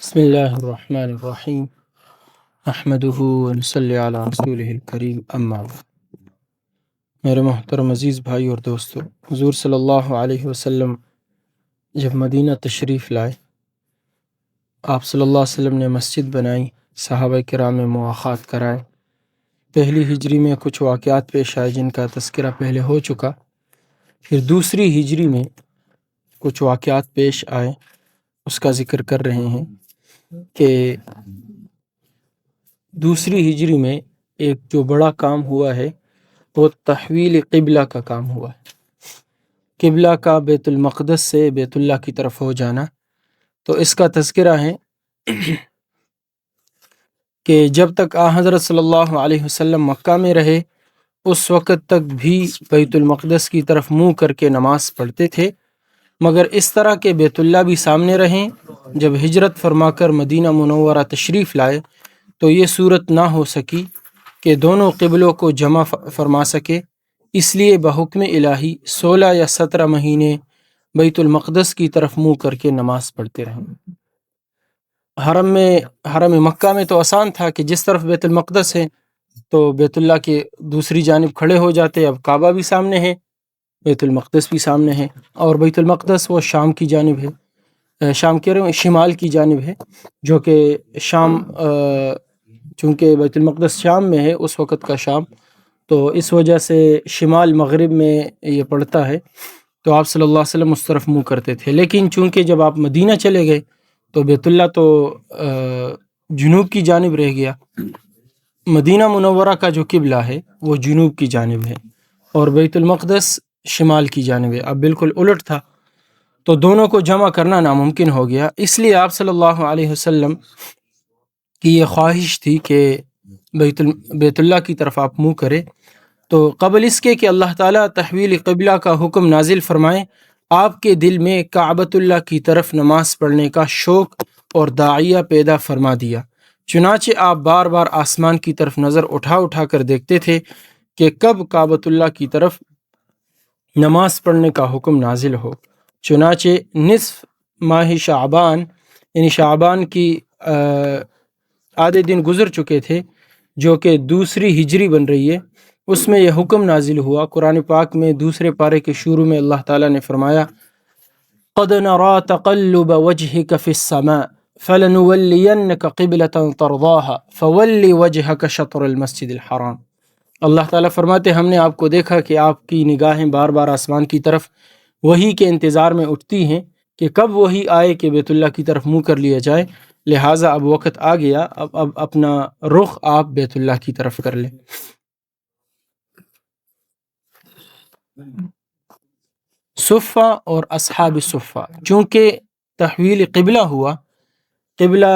بسم اللہ الرحمن الرحیم احمدہ ونصلی علی رسولہ الکریم اما بعد۔ میرے محترم عزیز بھائی اور دوستو، حضور صلی اللہ علیہ وسلم جب مدینہ تشریف لائے، آپ صلی اللہ علیہ وسلم نے مسجد بنائی، صحابہ کرام میں مواخات کرائے۔ پہلی ہجری میں کچھ واقعات پیش آئے جن کا تذکرہ پہلے ہو چکا، پھر دوسری ہجری میں کچھ واقعات پیش آئے، اس کا ذکر کر رہے ہیں کہ دوسری ہجری میں ایک جو بڑا کام ہوا ہے وہ تحویل قبلہ کا کام ہوا ہے۔ قبلہ کا بیت المقدس سے بیت اللہ کی طرف ہو جانا، تو اس کا تذکرہ ہے کہ جب تک حضرت صلی اللہ علیہ وسلم مکہ میں رہے، اس وقت تک بھی بیت المقدس کی طرف منہ کر کے نماز پڑھتے تھے، مگر اس طرح کے بیت اللہ بھی سامنے رہیں۔ جب ہجرت فرما کر مدینہ منورہ تشریف لائے تو یہ صورت نہ ہو سکی کہ دونوں قبلوں کو جمع فرما سکے، اس لیے بحکم الہی 16 یا 17 مہینے بیت المقدس کی طرف منہ کر کے نماز پڑھتے رہیں۔ حرم مکہ میں تو آسان تھا کہ جس طرف بیت المقدس ہے تو بیت اللہ کے دوسری جانب کھڑے ہو جاتے، اب کعبہ بھی سامنے ہے، بیت المقدس بھی سامنے ہے، اور بیت المقدس وہ شام کی جانب ہے، شام کہہ رہے ہیں شمال کی جانب ہے، جو کہ شام چونکہ بیت المقدس شام میں ہے اس وقت کا شام، تو اس وجہ سے شمال مغرب میں یہ پڑتا ہے، تو آپ صلی اللہ علیہ وسلم اس طرف منہ کرتے تھے۔ لیکن چونکہ جب آپ مدینہ چلے گئے تو بیت اللہ تو جنوب کی جانب رہ گیا، مدینہ منورہ کا جو قبلہ ہے وہ جنوب کی جانب ہے اور بیت المقدس شمال کی جانب ہے، اب بالکل الٹ تھا، تو دونوں کو جمع کرنا ناممکن ہو گیا۔ اس لیے آپ صلی اللہ علیہ وسلم کی یہ خواہش تھی کہ بیت اللہ کی طرف آپ منہ کرے، تو قبل اس کے کہ اللہ تعالیٰ تحویل قبلہ کا حکم نازل فرمائے، آپ کے دل میں کعبۃ اللہ کی طرف نماز پڑھنے کا شوق اور داعیہ پیدا فرما دیا۔ چنانچہ آپ بار بار آسمان کی طرف نظر اٹھا کر دیکھتے تھے کہ کب کعبۃ اللہ کی طرف نماز پڑھنے کا حکم نازل ہو۔ چنانچہ نصف ماہ شعبان، یعنی شعبان کی آدھے دن گزر چکے تھے، جو کہ دوسری ہجری بن رہی ہے، اس میں یہ حکم نازل ہوا۔ قرآن پاک میں دوسرے پارے کے شروع میں اللہ تعالیٰ نے فرمایا قَدْ نَرَا تَقَلُّبَ وَجْهِكَ فِي السَّمَاءِ فَلَنُوَلِّيَنَّكَ قِبْلَةً تَرْضَاهَا فَوَلِّ وَجْهَكَ شَطْرَ الْمَسْجِدِ الْحَرَامِ۔ اللہ تعالیٰ فرماتے ہم نے آپ کو دیکھا کہ آپ کی نگاہیں بار بار آسمان کی طرف وحی کے انتظار میں اٹھتی ہیں کہ کب وحی آئے کہ بیت اللہ کی طرف منہ کر لیا جائے، لہٰذا اب وقت آ گیا، اب اپنا رخ آپ بیت اللہ کی طرف کر لیں۔ صفہ اور اصحاب صفہ، چونکہ تحویل قبلہ ہوا، قبلہ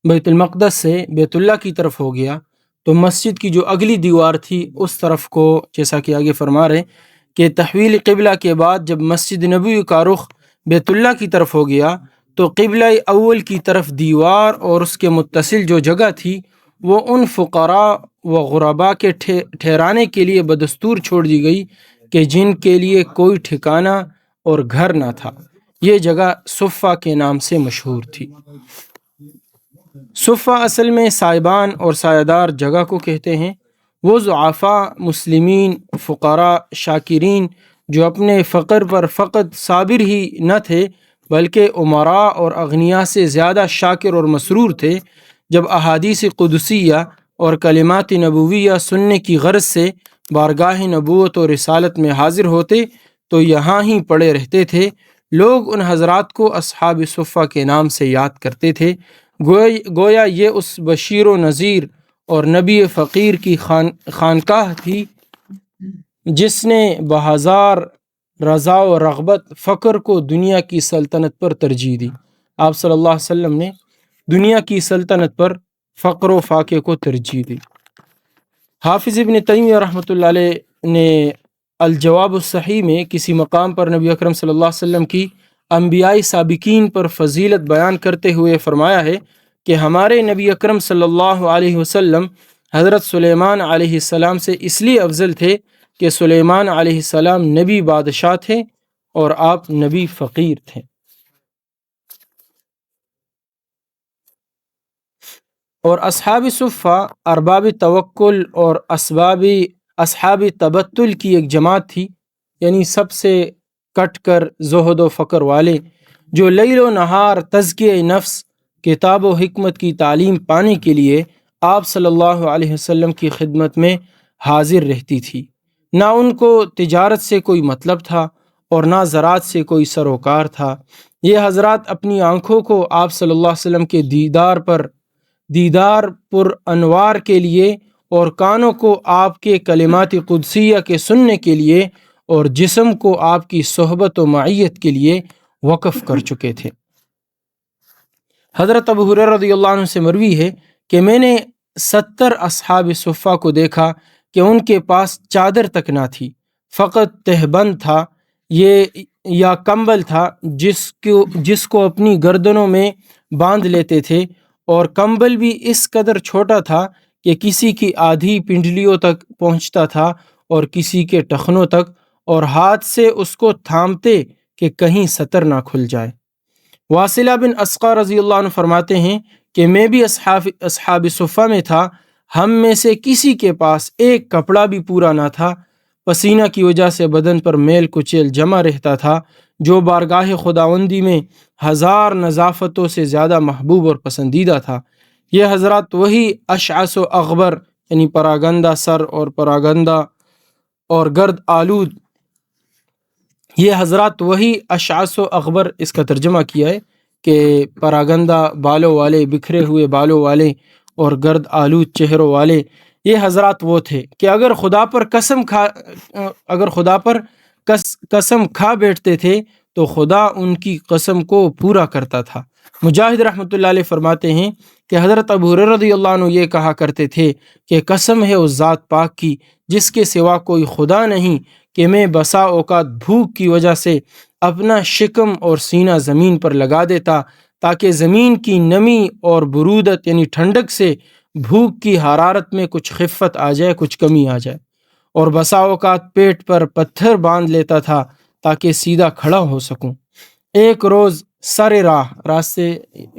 بیت المقدس سے بیت اللہ کی طرف ہو گیا، تو مسجد کی جو اگلی دیوار تھی اس طرف کو، جیسا کہ آگے فرما رہے کہ تحویل قبلہ کے بعد جب مسجد نبوی کا رخ بیت اللہ کی طرف ہو گیا تو قبلہ اول کی طرف دیوار اور اس کے متصل جو جگہ تھی وہ ان فقراء و غرباء کے ٹھہرانے کے لیے بدستور چھوڑ دی گئی کہ جن کے لیے کوئی ٹھکانہ اور گھر نہ تھا۔ یہ جگہ صفہ کے نام سے مشہور تھی۔ صفہ اصل میں سائبان اور سایہ دار جگہ کو کہتے ہیں۔ وہ ضعفاء مسلمین، فقراء، شاکرین جو اپنے فقر پر فقط صابر ہی نہ تھے بلکہ امراء اور اغنیاء سے زیادہ شاکر اور مسرور تھے، جب احادیث قدسیہ اور کلمات نبویہ سننے کی غرض سے بارگاہ نبوت اور رسالت میں حاضر ہوتے تو یہاں ہی پڑے رہتے تھے۔ لوگ ان حضرات کو اصحاب صفہ کے نام سے یاد کرتے تھے، گویا یہ اس بشیر و نذیر اور نبی فقیر کی خانقاہ تھی جس نے بہزار رضا و رغبت فقر کو دنیا کی سلطنت پر ترجیح دی۔ آپ صلی اللہ علیہ وسلم نے دنیا کی سلطنت پر فقر و فاقے کو ترجیح دی۔ حافظ ابن تیمیہ رحمۃ اللہ علیہ نے الجواب الصحیح میں کسی مقام پر نبی اکرم صلی اللہ علیہ وسلم کی انبیاء سابقین پر فضیلت بیان کرتے ہوئے فرمایا ہے کہ ہمارے نبی اکرم صلی اللہ علیہ وسلم حضرت سلیمان علیہ السلام سے اس لیے افضل تھے کہ سلیمان علیہ السلام نبی بادشاہ تھے اور آپ نبی فقیر تھے۔ اور اصحاب صفہ ارباب توکل اور اصحاب تبتل کی ایک جماعت تھی، یعنی سب سے کٹ کر زہد و فقر والے، جو لیل و نہار تزکیہ نفس، کتاب و حکمت کی تعلیم پانے کے لیے آپ صلی اللہ علیہ وسلم کی خدمت میں حاضر رہتی تھی۔ نہ ان کو تجارت سے کوئی مطلب تھا اور نہ زراعت سے کوئی سروکار تھا۔ یہ حضرات اپنی آنکھوں کو آپ صلی اللہ علیہ وسلم کے دیدار پر انوار کے لیے اور کانوں کو آپ کے کلمات قدسیہ کے سننے کے لیے اور جسم کو آپ کی صحبت و معیت کے لیے وقف کر چکے تھے۔ حضرت ابو ہریرہ رضی اللہ عنہ سے مروی ہے کہ میں نے 70 اصحاب صفہ کو دیکھا کہ ان کے پاس چادر تک نہ تھی، فقط تہبند تھا یا کمبل تھا جس کو اپنی گردنوں میں باندھ لیتے تھے، اور کمبل بھی اس قدر چھوٹا تھا کہ کسی کی آدھی پنڈلیوں تک پہنچتا تھا اور کسی کے ٹخنوں تک، اور ہاتھ سے اس کو تھامتے کہ کہیں سطر نہ کھل جائے۔ واصلہ بن اسقع رضی اللہ عنہ فرماتے ہیں کہ میں بھی اصحاب صفہ میں تھا، ہم میں سے کسی کے پاس ایک کپڑا بھی پورا نہ تھا، پسینہ کی وجہ سے بدن پر میل کچیل جمع رہتا تھا، جو بارگاہ خداوندی میں 1000 نظافتوں سے زیادہ محبوب اور پسندیدہ تھا۔ یہ حضرات وہی اشعث و اغبر، یعنی پراگندہ سر اور پراگندہ اور گرد آلود، یہ حضرات وہی اشعث و اغبر، اس کا ترجمہ کیا ہے کہ پراگندہ بالوں والے، بکھرے ہوئے بالوں والے اور گرد آلود چہروں والے، یہ حضرات وہ تھے کہ اگر خدا پر قسم کھا بیٹھتے تھے تو خدا ان کی قسم کو پورا کرتا تھا۔ مجاہد رحمۃ اللہ علیہ فرماتے ہیں کہ حضرت ابو ہریرہ رضی اللہ عنہ یہ کہا کرتے تھے کہ قسم ہے اس ذات پاک کی جس کے سوا کوئی خدا نہیں، کہ میں بسا اوقات بھوک کی وجہ سے اپنا شکم اور سینہ زمین پر لگا دیتا تاکہ زمین کی نمی اور برودت یعنی ٹھنڈک سے بھوک کی حرارت میں کچھ خفت آ جائے، کچھ کمی آ جائے، اور بسا اوقات پیٹ پر پتھر باندھ لیتا تھا تاکہ سیدھا کھڑا ہو سکوں۔ ایک روز سر راستے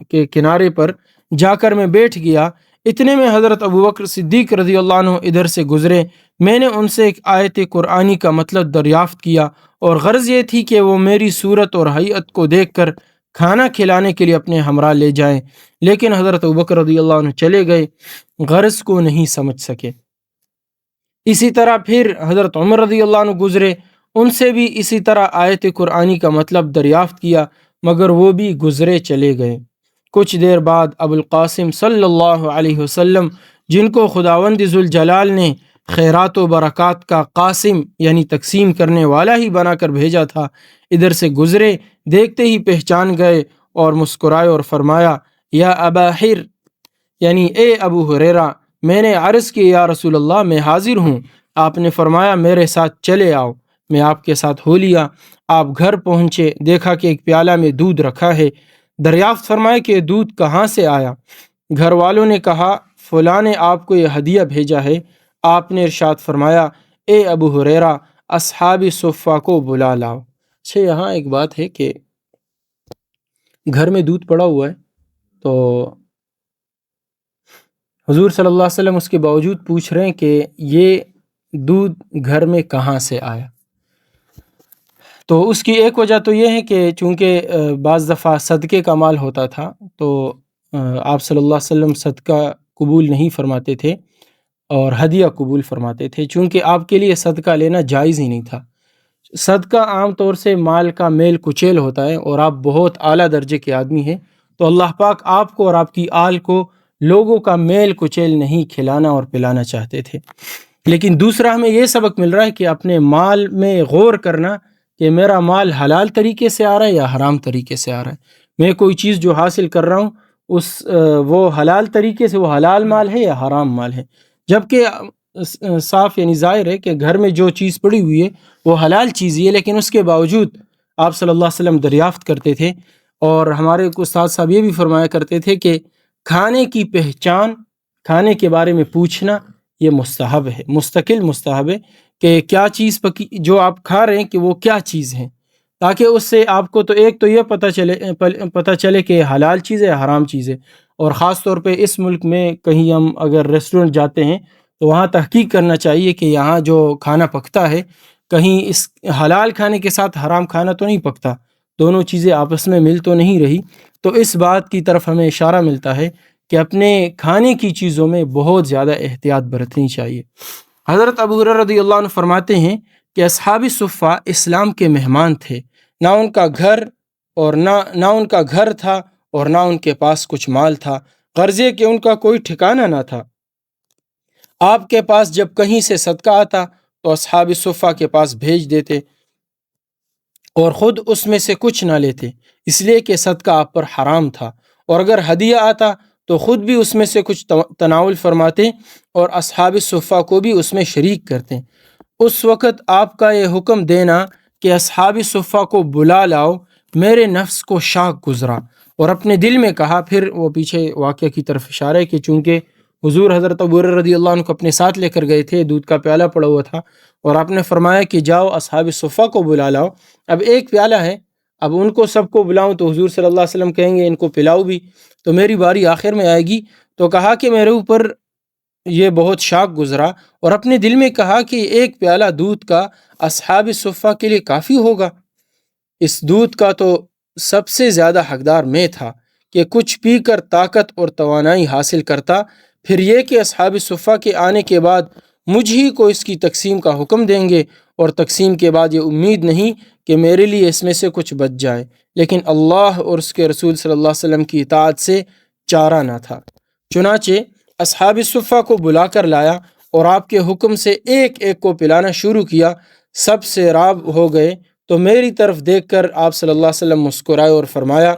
کے کنارے پر جا کر میں بیٹھ گیا، اتنے میں حضرت ابوبکر صدیق رضی اللہ عنہ ادھر سے گزرے۔ میں نے ان سے ایک آیت قرآنی کا مطلب دریافت کیا، اور غرض یہ تھی کہ وہ میری صورت اور ہیئت کو دیکھ کر کھانا کھلانے کے لیے اپنے ہمراہ لے جائیں، لیکن حضرت ابوبکر رضی اللہ عنہ چلے گئے، غرض کو نہیں سمجھ سکے۔ اسی طرح پھر حضرت عمر رضی اللہ عنہ گزرے، ان سے بھی اسی طرح آیت قرآنی کا مطلب دریافت کیا، مگر وہ بھی گزرے چلے گئے۔ کچھ دیر بعد ابو القاسم صلی اللہ علیہ وسلم، جن کو خداوند ذوالجلال نے خیرات و برکات کا قاسم یعنی تقسیم کرنے والا ہی بنا کر بھیجا تھا، ادھر سے گزرے، دیکھتے ہی پہچان گئے اور مسکرائے اور فرمایا، یا ابا حر، یعنی اے ابو ہریرہ، میں نے عرض کی یا رسول اللہ میں حاضر ہوں۔ آپ نے فرمایا میرے ساتھ چلے آؤ۔ میں آپ کے ساتھ ہو لیا۔ آپ گھر پہنچے، دیکھا کہ ایک پیالہ میں دودھ رکھا ہے۔ دریافت فرمایا کہ یہ دودھ کہاں سے آیا؟ گھر والوں نے کہا فلاں نے آپ کو یہ ہدیہ بھیجا ہے۔ آپ نے ارشاد فرمایا، اے ابو ہریرہ، اصحاب صفہ کو بلا لاؤ۔ اچھا، یہاں ایک بات ہے کہ گھر میں دودھ پڑا ہوا ہے تو حضور صلی اللہ علیہ وسلم اس کے باوجود پوچھ رہے ہیں کہ یہ دودھ گھر میں کہاں سے آیا؟ تو اس کی ایک وجہ تو یہ ہے کہ چونکہ بعض دفعہ صدقے کا مال ہوتا تھا تو آپ صلی اللہ علیہ وسلم صدقہ قبول نہیں فرماتے تھے اور ہدیہ قبول فرماتے تھے، چونکہ آپ کے لیے صدقہ لینا جائز ہی نہیں تھا۔ صدقہ عام طور سے مال کا میل کچیل ہوتا ہے، اور آپ بہت اعلیٰ درجے کے آدمی ہیں تو اللہ پاک آپ کو اور آپ کی آل کو لوگوں کا میل کچیل نہیں کھلانا اور پلانا چاہتے تھے۔ لیکن دوسرا ہمیں یہ سبق مل رہا ہے کہ اپنے مال میں غور کرنا کہ میرا مال حلال طریقے سے آ رہا ہے یا حرام طریقے سے آ رہا ہے۔ میں کوئی چیز جو حاصل کر رہا ہوں وہ حلال طریقے سے وہ حلال مال ہے یا حرام مال ہے، جبکہ صاف یعنی ظاہر ہے کہ گھر میں جو چیز پڑی ہوئی ہے وہ حلال چیز ہی ہے، لیکن اس کے باوجود آپ صلی اللہ علیہ وسلم دریافت کرتے تھے۔ اور ہمارے استاد صاحب یہ بھی فرمایا کرتے تھے کہ کھانے کی پہچان، کھانے کے بارے میں پوچھنا یہ مستحب ہے، مستقل مستحب ہے کہ کیا چیز جو آپ کھا رہے ہیں کہ وہ کیا چیز ہے، تاکہ اس سے آپ کو تو ایک تو یہ پتہ چلے کہ حلال چیز ہے یا حرام چیز ہے، اور خاص طور پہ اس ملک میں کہیں ہم اگر ریسٹورنٹ جاتے ہیں تو وہاں تحقیق کرنا چاہیے کہ یہاں جو کھانا پکتا ہے کہیں اس حلال کھانے کے ساتھ حرام کھانا تو نہیں پکتا، دونوں چیزیں آپس میں مل تو نہیں رہی۔ تو اس بات کی طرف ہمیں اشارہ ملتا ہے کہ اپنے کھانے کی چیزوں میں بہت زیادہ احتیاط برتنی چاہیے۔ حضرت ابو ہریرہ رضی اللہ عنہ فرماتے ہیں کہ اصحاب صفہ اسلام کے مہمان تھے، نہ ان کا گھر تھا اور نہ ان کے پاس کچھ مال تھا، غرض یہ کہ ان کا کوئی ٹھکانہ نہ تھا۔ آپ کے پاس جب کہیں سے صدقہ آتا تو اصحاب صفہ کے پاس بھیج دیتے اور خود اس میں سے کچھ نہ لیتے، اس لیے کہ صدقہ آپ پر حرام تھا، اور اگر ہدیہ آتا تو خود بھی اس میں سے کچھ تناول فرماتے اور اصحاب صفہ کو بھی اس میں شریک کرتے۔ اس وقت آپ کا یہ حکم دینا کہ اصحاب صفہ کو بلا لاؤ میرے نفس کو شاق گزرا، اور اپنے دل میں کہا، پھر وہ پیچھے واقعہ کی طرف اشارہ ہے کہ چونکہ حضور حضرت ابو ہریرہ رضی اللہ عنہ کو اپنے ساتھ لے کر گئے تھے، دودھ کا پیالہ پڑا ہوا تھا، اور آپ نے فرمایا کہ جاؤ اصحاب صفہ کو بلا لاؤ، اب ایک پیالہ ہے، اب ان کو سب کو بلاؤں تو حضور صلی اللہ علیہ وسلم کہیں گے ان کو پلاؤ بھی، تو میری باری آخر میں آئے گی۔ تو کہا کہ میرے اوپر یہ بہت شاق گزرا، اور اپنے دل میں کہا کہ ایک پیالہ دودھ کا اصحاب صفہ کے لیے کافی ہوگا، اس دودھ کا تو سب سے زیادہ حقدار میں تھا کہ کچھ پی کر طاقت اور توانائی حاصل کرتا، پھر یہ کہ اصحاب صفہ کے آنے کے بعد مجھ ہی کو اس کی تقسیم کا حکم دیں گے، اور تقسیم کے بعد یہ امید نہیں کہ میرے لیے اس میں سے کچھ بچ جائے، لیکن اللہ اور اس کے رسول صلی اللہ علیہ وسلم کی اطاعت سے چارہ نہ تھا۔ چنانچہ اصحاب صفہ کو بلا کر لایا اور آپ کے حکم سے ایک ایک کو پلانا شروع کیا، سب سے راب ہو گئے، تو میری طرف دیکھ کر آپ صلی اللہ علیہ وسلم مسکرائے اور فرمایا،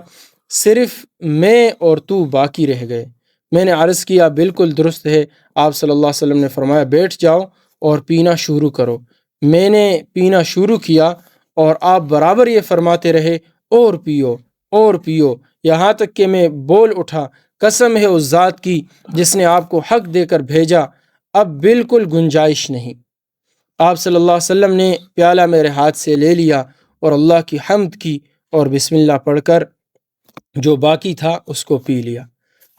صرف میں اور تو باقی رہ گئے۔ میں نے عرض کیا بالکل درست ہے۔ آپ صلی اللہ علیہ وسلم نے فرمایا بیٹھ جاؤ اور پینا شروع کرو۔ میں نے پینا شروع کیا اور آپ برابر یہ فرماتے رہے، اور پیو اور پیو، یہاں تک کہ میں بول اٹھا، قسم ہے اس ذات کی جس نے آپ کو حق دے کر بھیجا، اب بالکل گنجائش نہیں۔ آپ صلی اللہ علیہ وسلم نے پیالہ میرے ہاتھ سے لے لیا اور اللہ کی حمد کی اور بسم اللہ پڑھ کر جو باقی تھا اس کو پی لیا۔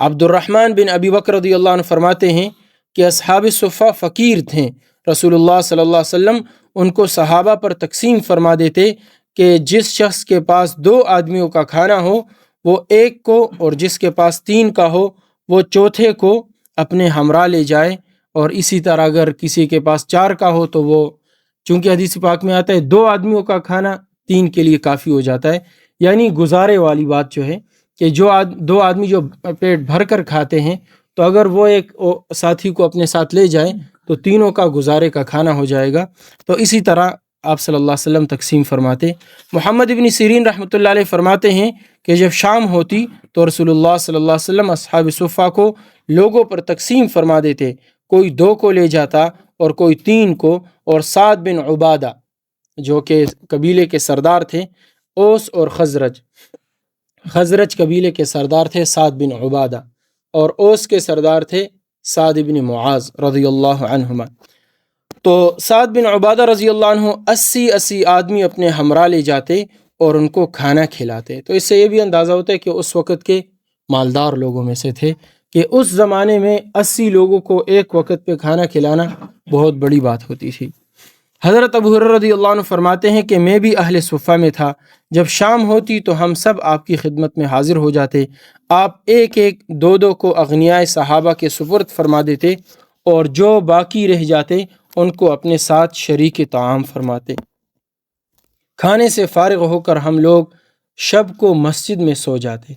عبد الرحمن بن ابی بکر رضی اللہ عنہ فرماتے ہیں کہ اصحاب صفہ فقیر تھے، رسول اللہ صلی اللہ علیہ وسلم ان کو صحابہ پر تقسیم فرما دیتے کہ جس شخص کے پاس 2 آدمیوں کا کھانا ہو وہ ایک کو، اور جس کے پاس 3 کا ہو وہ چوتھے کو اپنے ہمراہ لے جائے، اور اسی طرح اگر کسی کے پاس 4 کا ہو تو وہ، چونکہ حدیث پاک میں آتا ہے 2 آدمیوں کا کھانا 3 کے لیے کافی ہو جاتا ہے، یعنی گزارے والی بات جو ہے کہ جو 2 آدمی جو پیٹ بھر کر کھاتے ہیں، تو اگر وہ ایک ساتھی کو اپنے ساتھ لے جائیں تو تینوں کا گزارے کا کھانا ہو جائے گا۔ تو اسی طرح آپ صلی اللہ علیہ وسلم تقسیم فرماتے۔ محمد ابن سیرین رحمۃ اللہ علیہ فرماتے ہیں کہ جب شام ہوتی تو رسول اللہ صلی اللہ علیہ وسلم اصحاب صفہ کو لوگوں پر تقسیم فرما دیتے، کوئی 2 کو لے جاتا اور کوئی 3 کو، اور سعد بن عبادہ جو کہ قبیلے کے سردار تھے، اوس اور خزرج قبیلے کے سردار تھے سعد بن عبادہ، اور اوس کے سردار تھے سعد بن معاذ رضی اللہ عنہما۔ تو سعد بن عبادہ رضی اللہ عنہ 80 آدمی اپنے ہمراہ لے جاتے اور ان کو کھانا کھلاتے۔ تو اس سے یہ بھی اندازہ ہوتا ہے کہ اس وقت کے مالدار لوگوں میں سے تھے، کہ اس زمانے میں 80 لوگوں کو ایک وقت پہ کھانا کھلانا بہت بڑی بات ہوتی تھی۔ حضرت ابو ہریرہ رضی اللہ عنہ فرماتے ہیں کہ میں بھی اہل صفہ میں تھا، جب شام ہوتی تو ہم سب آپ کی خدمت میں حاضر ہو جاتے، آپ ایک ایک 2 کو اغنیاء صحابہ کے سپرد فرما دیتے، اور جو باقی رہ جاتے ان کو اپنے ساتھ شریک طعام فرماتے۔ کھانے سے فارغ ہو کر ہم لوگ شب کو مسجد میں سو جاتے۔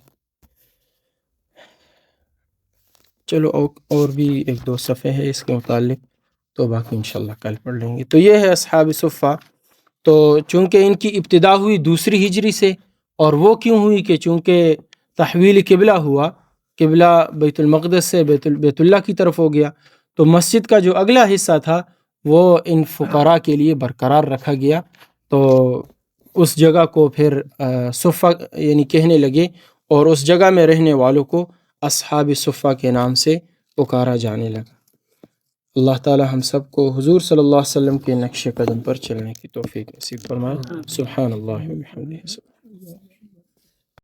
چلو اور بھی 1-2 صفحے ہے اس کے متعلق، تو باقی انشاءاللہ کل پڑھ لیں گے۔ تو یہ ہے اصحاب صفہ۔ تو چونکہ ان کی ابتدا ہوئی 2 ہجری سے، اور وہ کیوں ہوئی کہ چونکہ تحویل قبلہ ہوا، قبلہ بیت المقدس سے بیت اللہ کی طرف ہو گیا، تو مسجد کا جو اگلا حصہ تھا وہ ان فقراء کے لیے برقرار رکھا گیا، تو اس جگہ کو پھر صفہ یعنی کہنے لگے، اور اس جگہ میں رہنے والوں کو اصحاب صفہ کے نام سے پکارا جانے لگا۔ اللہ تعالی ہم سب کو حضور صلی اللہ علیہ وسلم کے نقش قدم پر چلنے کی توفیق نصیب فرمائے۔ سبحان اللہ و بحمدہ۔